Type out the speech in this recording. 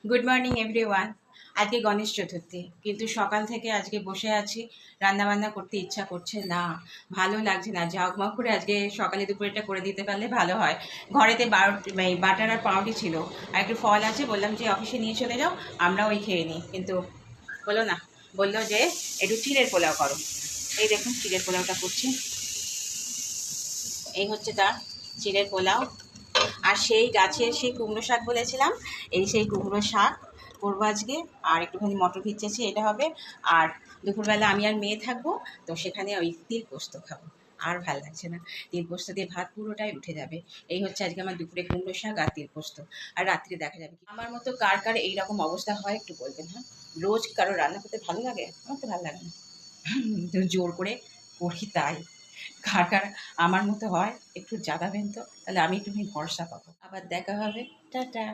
Good morning everyone. আজকে গণেশ চতুর্থী, কিন্তু সকাল থেকে আজকে বসে আছি, রান্নাবান্না করতে ইচ্ছা করছে না, ভালো লাগছে না। ঝকমক করে আজকে সকালে দুপুরেটা করে দিতে পারলে ভালো হয়। ঘরেতে বাটার আর পাউরুটি ছিল, আর একটু ফল আছে, বললাম যে অফিসে নিয়ে চলে যাও, আমরা ওই খেয়ে নিই, কিন্তু হলো না। বললো যে একটু চিড়ের পোলাও করো। এই দেখুন চিড়ের পোলাওটা করছি, এই হচ্ছে তার চিড়ের পোলাও। আর সেই গাছের সেই কুমড়ো শাক বলেছিলাম, এই সেই কুমড়ো শাক করবো আজকে। আর একটুখানি মটর ভিজেছি, এটা হবে। আর দুপুরবেলা আমি আর মেয়ে থাকবো, তো সেখানে ওই তিল পোস্ত খাবো। আর ভাল লাগছে না, তিল পোস্ত দিয়ে ভাত পুরোটাই উঠে যাবে। এই হচ্ছে আজকে আমার দুপুরে কুমড়ো শাক আর তিল পোস্ত। আর রাত্রে দেখা যাবে। আমার মতো কার কার এইরকম অবস্থা হয় একটু বলবেন, হ্যাঁ? রোজ কারো রান্না করতে ভালো লাগে? আমার তো ভালো লাগে না, তো জোর করে করি তাই। কার কার আমার মতো হয় একটু জানাবেন তো, তাহলে আমি একটুখানি ভরসা পাবো। আবার দেখা হবে। টাটা।